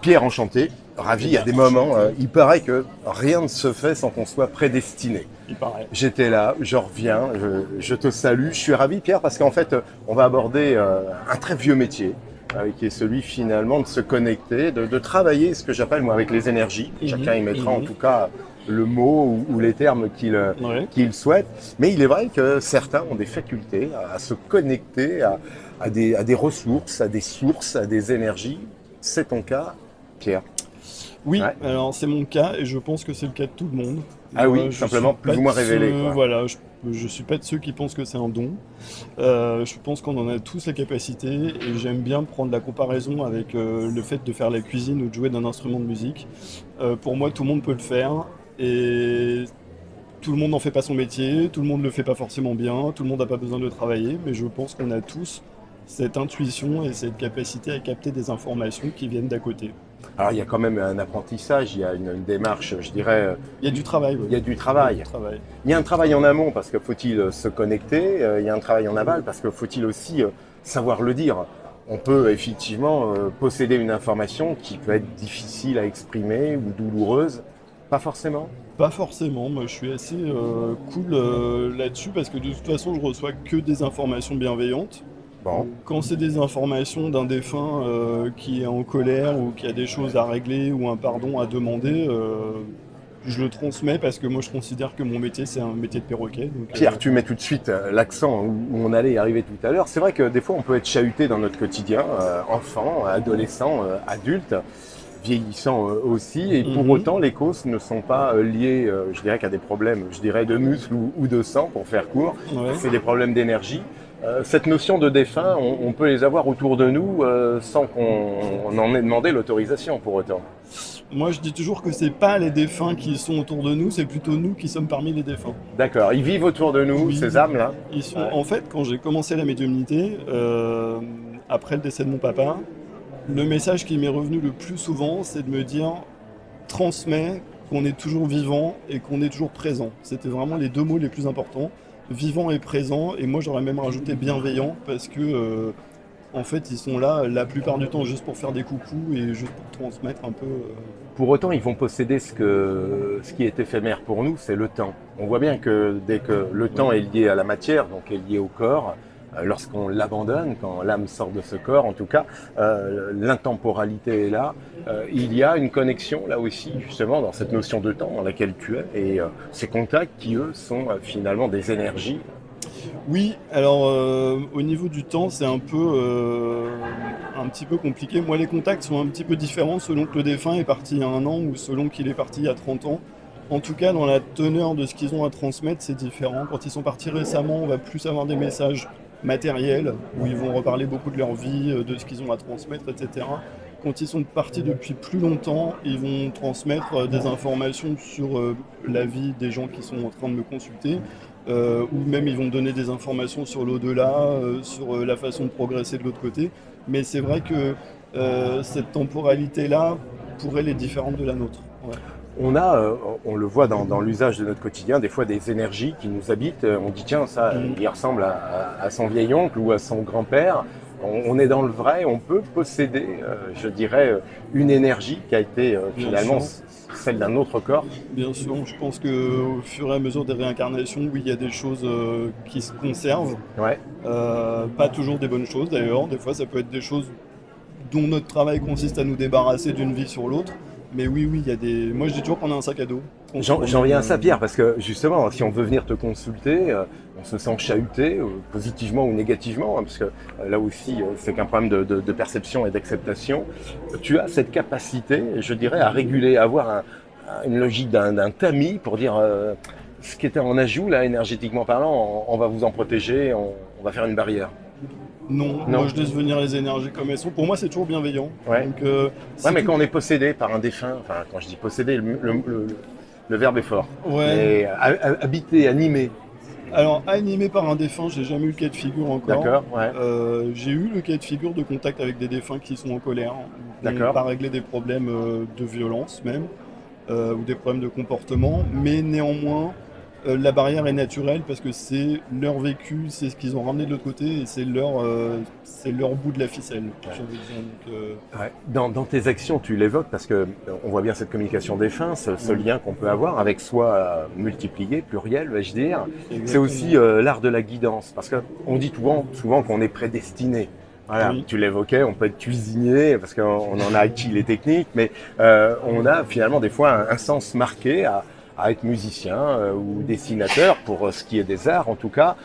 Pierre, enchanté, ravi, à des moments, il paraît que rien ne se fait sans qu'on soit prédestiné. Il paraît. J'étais là, je reviens, je te salue. Je suis ravi, Pierre, parce qu'en fait, on va aborder un très vieux métier, qui est celui finalement de se connecter, de travailler ce que j'appelle moi avec les énergies. Chacun y mettra en tout cas le mot ou les termes Ouais. qu'il souhaite. Mais il est vrai que certains ont des facultés à se connecter à des ressources, à des sources, à des énergies. C'est ton cas, Pierre? Oui, Ouais. alors c'est mon cas et je pense que c'est le cas de tout le monde. Ah oui, Je simplement suis plus pas ou moins de révélé, ceux- quoi. Voilà, je suis pas de ceux qui pensent que c'est un don. Je pense qu'on en a tous la capacité et j'aime bien prendre la comparaison avec le fait de faire la cuisine ou de jouer d'un instrument de musique. Pour moi, tout le monde peut le faire et tout le monde n'en fait pas son métier, tout le monde ne le fait pas forcément bien, tout le monde n'a pas besoin de travailler, mais je pense qu'on a tous cette intuition et cette capacité à capter des informations qui viennent d'à côté. Alors il y a quand même un apprentissage, il y a une démarche, je dirais, Il y a du travail, oui. il y a du Il y a travail. du travail. Il y a un travail en amont parce que faut-il se connecter, il y a un travail en aval parce que faut-il aussi savoir le dire. On peut effectivement posséder une information qui peut être difficile à exprimer ou douloureuse, pas forcément. Pas forcément, moi je suis assez cool là-dessus parce que de toute façon je reçois que des informations bienveillantes. Bon, Quand c'est des informations d'un défunt qui est en colère ou qui a des choses à régler ou un pardon à demander, je le transmets parce que moi je considère que mon métier c'est un métier de perroquet. Donc, Pierre, tu mets tout de suite l'accent où on allait y arriver tout à l'heure. C'est vrai que des fois on peut être chahuté dans notre quotidien, enfant, adolescent, adulte, vieillissant aussi, et pour Mhm. autant les causes ne sont pas liées, je dirais, qu'à des problèmes, je dirais, de muscles ou de sang, pour faire court. Ouais. C'est des problèmes d'énergie. Cette notion de défunt, on peut les avoir autour de nous sans qu'on en ait demandé l'autorisation pour autant. Moi je dis toujours que c'est pas les défunts qui sont autour de nous, c'est plutôt nous qui sommes parmi les défunts. D'accord, ils vivent autour de nous, Oui. ces âmes-là. Ils sont, Ouais. en fait, quand j'ai commencé la médiumnité, après le décès de mon papa, le message qui m'est revenu le plus souvent, c'est de me dire transmets qu'on est toujours vivant et qu'on est toujours présent. C'était vraiment les deux mots les plus importants, vivant et présent. Et moi, j'aurais même rajouté bienveillant parce que, en fait, ils sont là la plupart du temps juste pour faire des coucous et juste pour transmettre un peu. Pour autant, ils vont posséder ce qui est éphémère pour nous, c'est le temps. On voit bien que dès que le temps est lié à la matière, donc est lié au corps, lorsqu'on l'abandonne, quand l'âme sort de ce corps, en tout cas, l'intemporalité est là. Il y a une connexion là aussi, justement, dans cette notion de temps dans laquelle tu es, et ces contacts qui, eux, sont finalement des énergies. Oui, alors au niveau du temps, c'est un petit peu compliqué. Moi, les contacts sont un petit peu différents selon que le défunt est parti il y a un an ou selon qu'il est parti il y a 30 ans. En tout cas, dans la teneur de ce qu'ils ont à transmettre, c'est différent. Quand ils sont partis récemment, on va plus avoir des messages matériels où ils vont reparler beaucoup de leur vie, de ce qu'ils ont à transmettre, etc. Quand ils sont partis depuis plus longtemps, ils vont transmettre des informations sur la vie des gens qui sont en train de me consulter, ou même ils vont donner des informations sur l'au-delà, sur la façon de progresser de l'autre côté. Mais c'est vrai que cette temporalité-là, pour elle, est différente de la nôtre. Ouais. On a, on le voit dans l'usage de notre quotidien, des fois des énergies qui nous habitent. On dit tiens, ça, il ressemble à son vieil oncle ou à son grand-père. On est dans le vrai, on peut posséder, je dirais, une énergie qui a été Bien finalement sûr. celle d'un autre corps. Bien sûr, je pense qu'au fur et à mesure des réincarnations, oui, il y a des choses qui se conservent. Ouais. Pas toujours des bonnes choses d'ailleurs. Des fois, ça peut être des choses dont notre travail consiste à nous débarrasser d'une vie sur l'autre. Mais oui, oui, il y a des. Moi, je dis toujours qu'on a un sac à dos. J'en viens à ça, Pierre, parce que justement, si on veut venir te consulter, on se sent chahuté, positivement ou négativement, hein, parce que là aussi, c'est qu'un problème de perception et d'acceptation. Tu as cette capacité, je dirais, à réguler, à avoir une logique d'un tamis pour dire ce qui était en ajout, là, énergétiquement parlant, on va vous en protéger, on va faire une barrière. Non, Non. moi je laisse venir les énergies comme elles sont. Pour moi, c'est toujours bienveillant. Ouais. Donc, Ouais, c'est mais tout- quand on est possédé par un défunt, enfin, quand je dis possédé, le verbe est fort. Ouais. Mais habité, animé, Alors, animé par un défunt, j'ai jamais eu le cas de figure encore. d'accord, ouais. J'ai eu le cas de figure de contact avec des défunts qui sont en colère, qui n'ont D'accord. pas réglé des problèmes de violence même, ou des problèmes de comportement, mais néanmoins, la barrière est naturelle parce que c'est leur vécu, c'est ce qu'ils ont ramené de l'autre côté et c'est leur bout de la ficelle. Ouais. J'ai envie de dire. Donc, Ouais. Dans tes actions, tu l'évoques parce que on voit bien cette communication des fins, ce lien qu'on peut avoir avec soi multiplié, pluriel, vais-je dire. C'est exactement. aussi l'art de la guidance parce qu'on dit souvent qu'on est prédestiné. Voilà, Oui. tu l'évoquais, on peut être cuisinier parce qu'on en a acquis les techniques, mais on a finalement des fois un sens marqué à être musicien ou dessinateur pour ce qui est des arts en tout cas.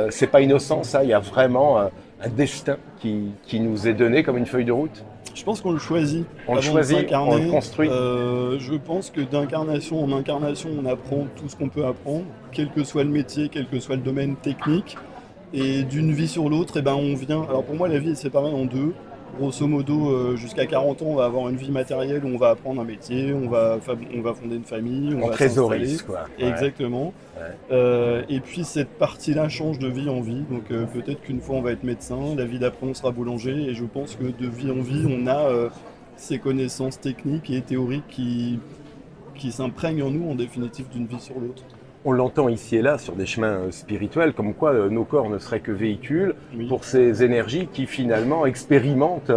C'est pas innocent ça, il y a vraiment un destin qui nous est donné comme une feuille de route. Je pense qu'on le choisit On le avant de choisit, s'incarner. on le construit. Je pense que d'incarnation en incarnation, on apprend tout ce qu'on peut apprendre, quel que soit le métier, quel que soit le domaine technique. Et d'une vie sur l'autre, eh ben, on vient. Alors pour moi, la vie est séparée en deux. Grosso modo, jusqu'à 40 ans, on va avoir une vie matérielle où on va apprendre un métier, on va fonder une famille, on On va thésaurise s'installer. quoi. Ouais. Exactement. Ouais. Et puis cette partie-là change de vie en vie. Donc peut-être qu'une fois on va être médecin, la vie d'après on sera boulanger. Et je pense que de vie en vie, on a ces connaissances techniques et théoriques qui s'imprègnent en nous en définitive d'une vie sur l'autre. On l'entend ici et là sur des chemins spirituels, comme quoi nos corps ne seraient que véhicules Oui. pour ces énergies qui finalement expérimentent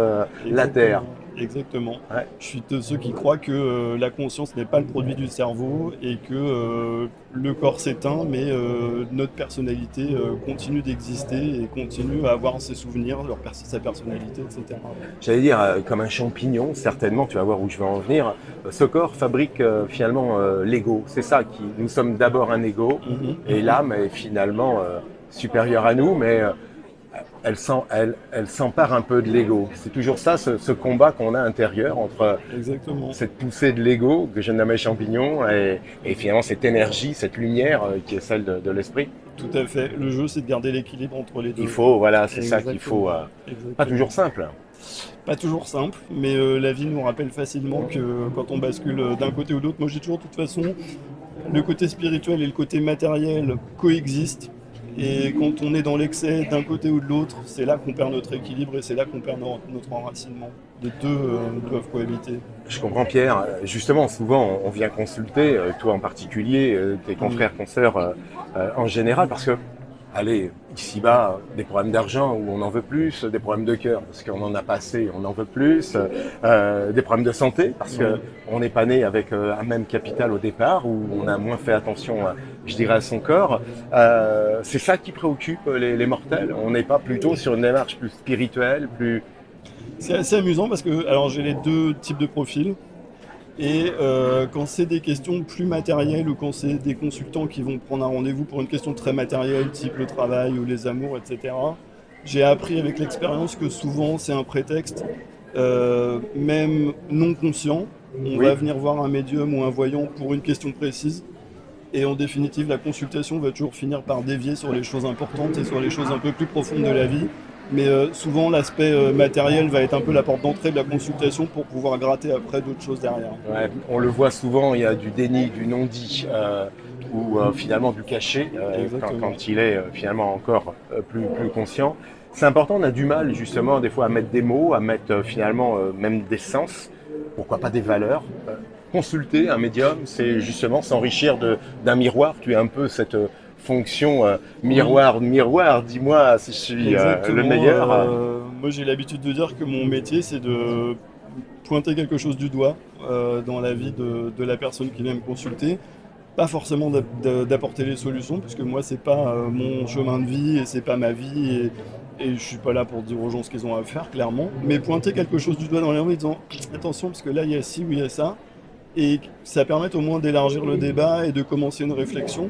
la Terre. Exactement. Ouais. Je suis de ceux qui croient que la conscience n'est pas le produit du cerveau et que le corps s'éteint, mais notre personnalité continue d'exister et continue à avoir ses souvenirs, sa personnalité, etc. J'allais dire, comme un champignon, certainement, tu vas voir où je veux en venir. Ce corps fabrique finalement l'ego. C'est ça, nous sommes d'abord un ego et l'âme est finalement supérieure à nous, mais elle s'empare un peu de l'ego. C'est toujours ça, ce combat qu'on a intérieur entre Exactement. cette poussée de l'ego que je nommais champignon et finalement cette énergie, cette lumière qui est celle de l'esprit. Tout à fait. Le jeu, c'est de garder l'équilibre entre les deux. Il faut, voilà, c'est ça Exactement. qu'il faut. Exactement. Pas toujours simple. Pas toujours simple, mais la vie nous rappelle facilement que quand on bascule d'un côté ou de l'autre, moi j'ai toujours de toute façon, le côté spirituel et le côté matériel coexistent. Et quand on est dans l'excès d'un côté ou de l'autre, c'est là qu'on perd notre équilibre et c'est là qu'on perd notre enracinement. Les deux doivent cohabiter. Je comprends Pierre. Justement, souvent on vient consulter, toi en particulier, tes confrères, consoeurs en général, parce que, allez, ici-bas, des problèmes d'argent où on en veut plus, des problèmes de cœur parce qu'on en a pas assez, on en veut plus, des problèmes de santé parce que on n'est pas né avec un même capital au départ où on a moins fait attention, je dirais, à son corps. C'est ça qui préoccupe les mortels. On n'est pas plutôt sur une démarche plus spirituelle, plus... C'est assez amusant parce que alors j'ai les deux types de profils. Et quand c'est des questions plus matérielles ou quand c'est des consultants qui vont prendre un rendez-vous pour une question très matérielle, type le travail ou les amours, etc., j'ai appris avec l'expérience que souvent c'est un prétexte, même non conscient. On va venir voir un médium ou un voyant pour une question précise. Et en définitive, la consultation va toujours finir par dévier sur les choses importantes et sur les choses un peu plus profondes de la vie. Mais souvent, l'aspect matériel va être un peu la porte d'entrée de la consultation pour pouvoir gratter après d'autres choses derrière. Ouais, on le voit souvent, il y a du déni, du non-dit ou finalement du caché quand il est finalement encore plus conscient. C'est important, on a du mal justement des fois à mettre des mots, à mettre finalement même des sens, pourquoi pas des valeurs. Consulter un médium, c'est justement s'enrichir d'un miroir. Tu as un peu cette fonction miroir, dis-moi si je suis le meilleur. Moi j'ai l'habitude de dire que mon métier c'est de pointer quelque chose du doigt dans la vie de la personne qui vient me consulter. Pas forcément d'apporter les solutions, puisque moi c'est pas mon chemin de vie et c'est pas ma vie et je suis pas là pour dire aux gens ce qu'ils ont à faire clairement, mais pointer quelque chose du doigt dans l'air en disant attention parce que là il y a ci ou il y a ça, et ça permet au moins d'élargir le débat et de commencer une réflexion.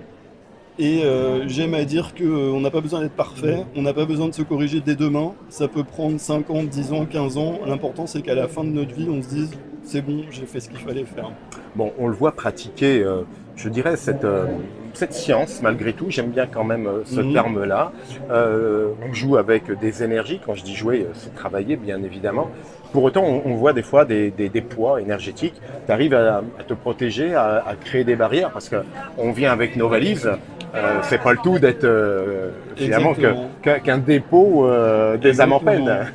Et j'aime à dire qu'on n'a pas besoin d'être parfait, on n'a pas besoin de se corriger dès demain, ça peut prendre 5 ans, 10 ans, 15 ans, l'important c'est qu'à la fin de notre vie on se dise c'est bon, j'ai fait ce qu'il fallait faire. Bon, on le voit pratiquer, je dirais, cette science malgré tout, j'aime bien quand même ce terme-là. On joue avec des énergies, quand je dis jouer, c'est travailler bien évidemment. Pour autant, on voit des fois des poids énergétiques. Tu arrives à te protéger, à créer des barrières parce qu'on vient avec nos valises. C'est pas le tout d'être finalement Exactement. qu'un dépôt des âmes en Exactement. peine.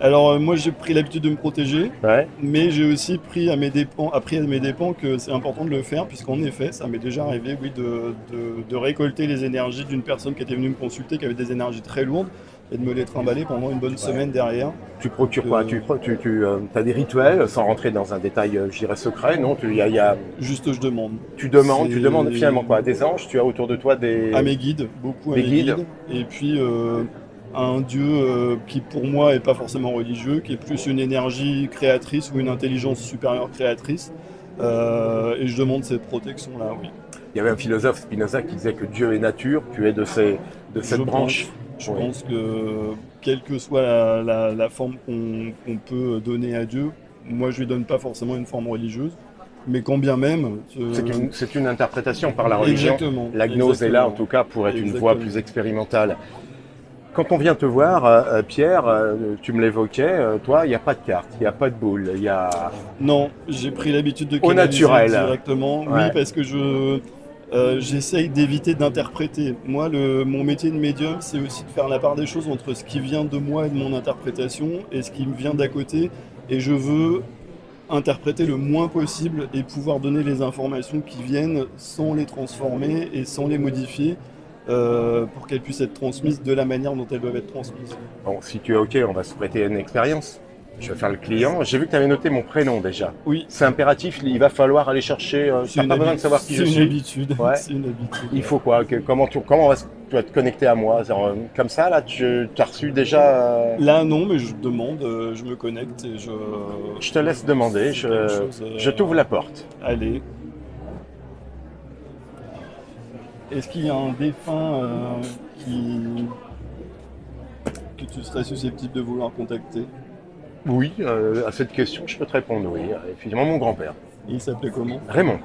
Alors moi j'ai pris l'habitude de me protéger, Ouais. mais j'ai aussi appris à mes dépens que c'est important de le faire, puisqu'en effet, ça m'est déjà arrivé, oui, de récolter les énergies d'une personne qui était venue me consulter, qui avait des énergies très lourdes, et de me les trimballer pendant une bonne Ouais. semaine derrière. Tu procures quoi? De- Tu as des rituels, sans rentrer dans un détail, je dirais, secret, non? Juste je demande. Tu demandes C'est finalement quoi? À des anges? Tu as autour de toi à mes guides, beaucoup à des mes guides? guides, et puis à un dieu qui pour moi est pas forcément religieux, qui est plus une énergie créatrice ou une intelligence supérieure créatrice. Et je demande cette protection-là, oui. Il y avait un philosophe, Spinoza, qui disait que Dieu est nature, tu es de cette Je branche. pense, je Oui. pense que quelle que soit la forme qu'on peut donner à Dieu, moi je lui donne pas forcément une forme religieuse, mais quand bien même, C'est une interprétation par la religion. exactement, La gnose est là, en exactement, tout cas, pour être une voie exactement. plus expérimentale. Quand on vient te voir, Pierre, tu me l'évoquais, toi, il n'y a pas de carte, il n'y a pas de boule, il y a Non, j'ai pris l'habitude de au canaliser naturel. directement. Oui, Ouais. parce que j'essaye d'éviter d'interpréter. Moi, mon métier de médium, c'est aussi de faire la part des choses entre ce qui vient de moi et de mon interprétation et ce qui me vient d'à côté. Et je veux interpréter le moins possible et pouvoir donner les informations qui viennent sans les transformer et sans les modifier pour qu'elles puissent être transmises de la manière dont elles doivent être transmises. Bon, si tu es OK, on va se prêter à une expérience. Je vais faire le client. J'ai vu que tu avais noté mon prénom déjà. Oui, C'est impératif, il va falloir aller chercher. Tu n'as pas besoin de savoir qui je c'est une suis. habitude. Ouais. C'est une habitude. Il faut quoi? Tu vas te connecter à moi? Genre, comme ça, là, tu as reçu déjà. Là, non, mais je demande, je me connecte et Je te laisse demander, c'est quelque chose. je t'ouvre la porte. Allez. Est-ce qu'il y a un défunt qui... que tu serais susceptible de vouloir contacter? Oui, à cette question, je peux te répondre oui. Effectivement, mon grand-père. Il s'appelait comment? Raymond.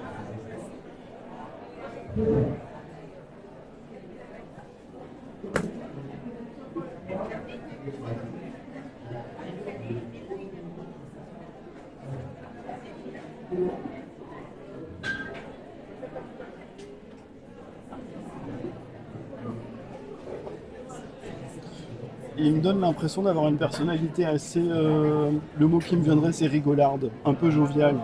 Il me donne l'impression d'avoir une personnalité assez... le mot qui me viendrait, c'est rigolarde, un peu joviale.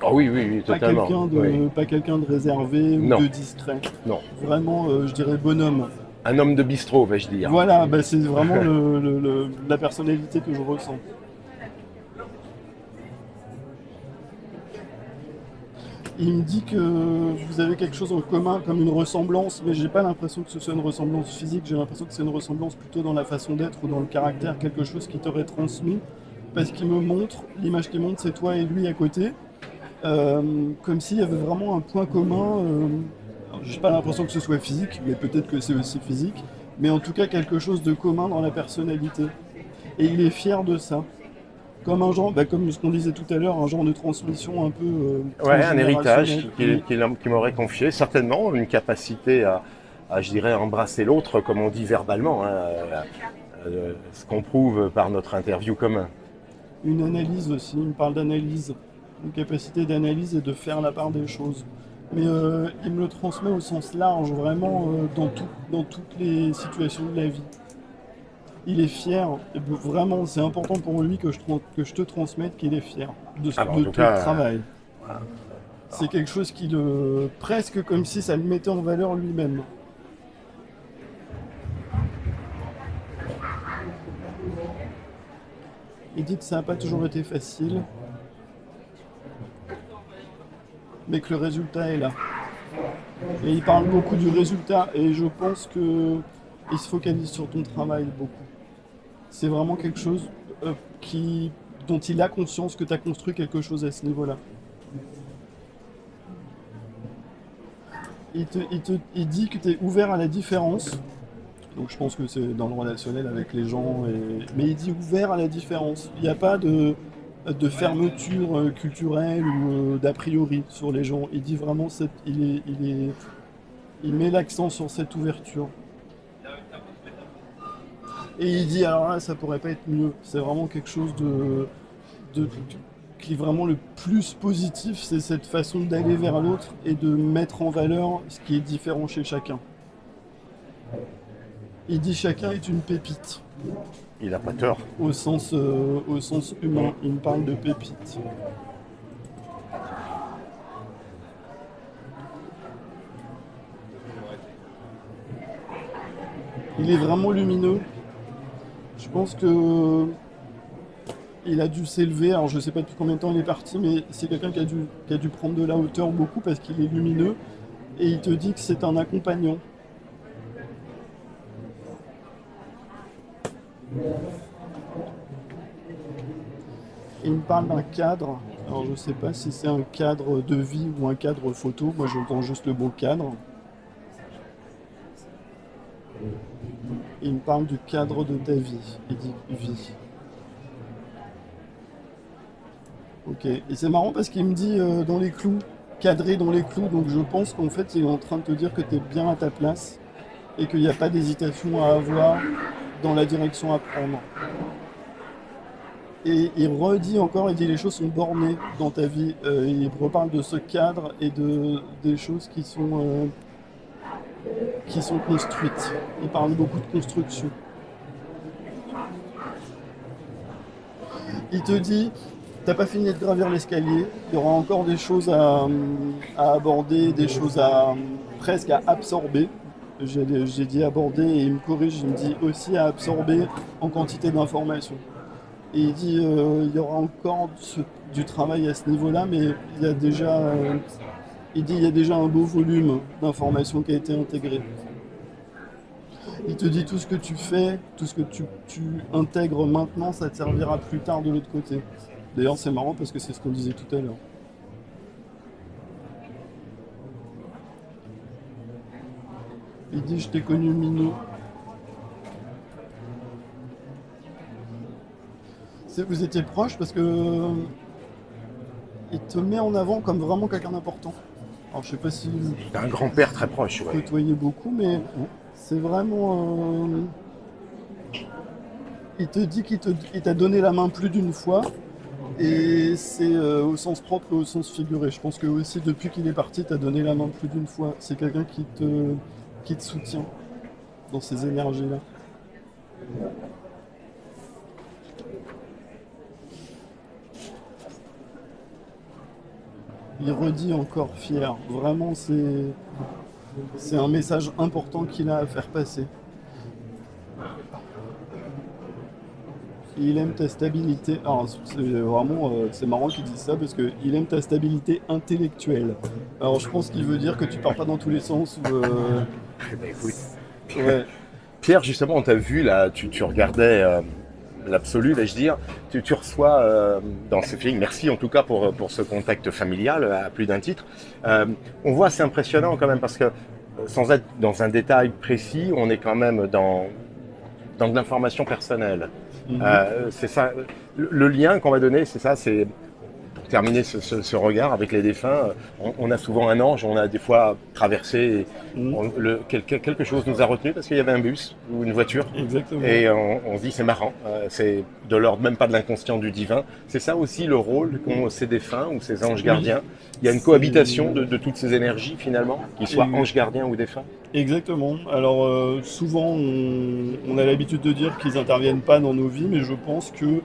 Ah oui, oui, oui, totalement. Oui. Pas quelqu'un de réservé ou Non, de discret. non. Vraiment, je dirais bonhomme. Un homme de bistrot, vais-je dire. Voilà, bah, c'est vraiment la personnalité que je ressens. Il me dit que vous avez quelque chose en commun, comme une ressemblance, mais j'ai pas l'impression que ce soit une ressemblance physique, j'ai l'impression que c'est une ressemblance plutôt dans la façon d'être ou dans le caractère, quelque chose qui t'aurait transmis, parce qu'il me montre, l'image qu'il montre, c'est toi et lui à côté, comme s'il y avait vraiment un point commun. Alors, j'ai pas l'impression que ce soit physique, mais peut-être que c'est aussi physique, mais en tout cas quelque chose de commun dans la personnalité. Et il est fier de ça. Comme un genre, bah, comme ce qu'on disait tout à l'heure, un genre de transmission un peu Ouais, un héritage transgénérationnel. qui m'aurait confié, certainement une capacité je dirais, embrasser l'autre, comme on dit verbalement, hein, ce qu'on prouve par notre interview commun. Une analyse aussi, il me parle d'analyse, une capacité d'analyse et de faire la part des choses. Mais il me le transmet au sens large, vraiment dans toutes les situations de la vie. Il est fier, et vraiment c'est important pour lui que je te transmette qu'il est fier Ah bah, en de tout ton cas, travail. C'est quelque chose qui le... presque comme si ça le mettait en valeur lui-même. Il dit que ça n'a pas toujours été facile, mais que le résultat est là. Et il parle beaucoup du résultat, et je pense que il se focalise sur ton travail beaucoup. C'est vraiment quelque chose dont il a conscience que tu as construit quelque chose à ce niveau-là. Il dit que tu es ouvert à la différence. Donc je pense que c'est dans le relationnel avec les gens. Mais il dit ouvert à la différence. Il n'y a pas de fermeture culturelle ou d'a priori sur les gens. Il dit vraiment, il met l'accent sur cette ouverture. Et il dit, alors là, ça pourrait pas être mieux. C'est vraiment quelque chose de- qui est vraiment le plus positif, c'est cette façon d'aller vers l'autre et de mettre en valeur ce qui est différent chez chacun. Il dit chacun est une pépite, Il n'a pas tort. au sens humain. Il me parle de pépite. Il est vraiment lumineux. Je pense que il a dû s'élever. Alors je ne sais pas depuis combien de temps il est parti, mais c'est quelqu'un qui a dû prendre de la hauteur beaucoup parce qu'il est lumineux. Et il te dit que c'est un accompagnant. Il me parle d'un cadre. Alors je ne sais pas si c'est un cadre de vie ou un cadre photo. Moi j'entends juste le mot cadre. Il me parle du cadre de ta vie. Il dit vie. Ok. Et c'est marrant parce qu'il me dit dans les clous, cadré dans les clous. Donc je pense qu'en fait il est en train de te dire que tu es bien à ta place et qu'il n'y a pas d'hésitation à avoir dans la direction à prendre. Et il redit encore, il dit les choses sont bornées dans ta vie. Il reparle de ce cadre et des choses qui sont construites. Il parle beaucoup de construction. Il te dit, t'as pas fini de gravir l'escalier, il y aura encore des choses à aborder, des choses presque à absorber. J'ai dit aborder et il me corrige, il me dit aussi à absorber en quantité d'informations. Et il dit il y aura encore du travail à ce niveau-là, mais il y a déjà, il dit il y a déjà un beau volume d'informations qui a été intégré. Il te dit tout ce que tu fais, tout ce que tu intègres maintenant, ça te servira plus tard de l'autre côté. D'ailleurs c'est marrant parce que c'est ce qu'on disait tout à l'heure. Il dit je t'ai connu minot. Vous étiez proches parce que il te met en avant comme vraiment quelqu'un d'important. Alors je sais pas si vous Un grand-père très proche, ouais. côtoyez beaucoup, mais c'est vraiment. Il te dit il t'a donné la main plus d'une fois, et c'est au sens propre et au sens figuré. Je pense que aussi depuis qu'il est parti, t'as donné la main plus d'une fois. C'est quelqu'un qui te soutient dans ces énergies-là. Il redit encore fier. Vraiment, c'est un message important qu'il a à faire passer. Il aime ta stabilité. Alors, c'est vraiment, c'est marrant qu'il dise ça parce qu'il aime ta stabilité intellectuelle. Alors, je pense qu'il veut dire que tu pars pas dans tous les sens. Eh ben, écoute, Ouais. Pierre, justement, on t'a vu là, tu regardais l'absolu, vais-je dire. Tu reçois dans ce film, merci en tout cas pour ce contact familial à plus d'un titre. On voit, c'est impressionnant quand même parce que sans être dans un détail précis, on est quand même dans de l'information personnelle. C'est ça, le lien qu'on va donner, c'est ça, c'est pour terminer ce regard avec les défunts. On a souvent un ange, on a des fois traversé, quelque chose nous a retenu parce qu'il y avait un bus ou une voiture. Exactement. Et on se dit c'est marrant, c'est de l'ordre même pas de l'inconscient du divin. C'est ça aussi le rôle qu'ont ces défunts ou ces anges gardiens. Il y a une cohabitation de toutes ces énergies finalement, qu'ils soient anges gardiens ou défunts. Exactement. Alors souvent on a l'habitude de dire qu'ils n'interviennent pas dans nos vies, mais je pense que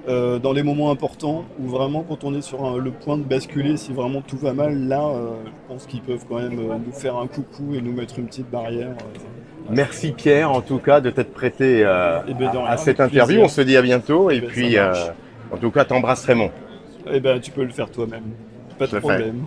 dans les moments importants, ou vraiment quand on est sur le point de basculer, si vraiment tout va mal, là je pense qu'ils peuvent quand même nous faire un coucou et nous mettre une petite barrière. Merci Pierre en tout cas de t'être prêté à cette interview. plaisir. On se dit à bientôt et Ben, puis ça marche. en tout cas t'embrasses Raymond. Eh ben tu peux le faire toi-même. Pas de Je le fais. problème.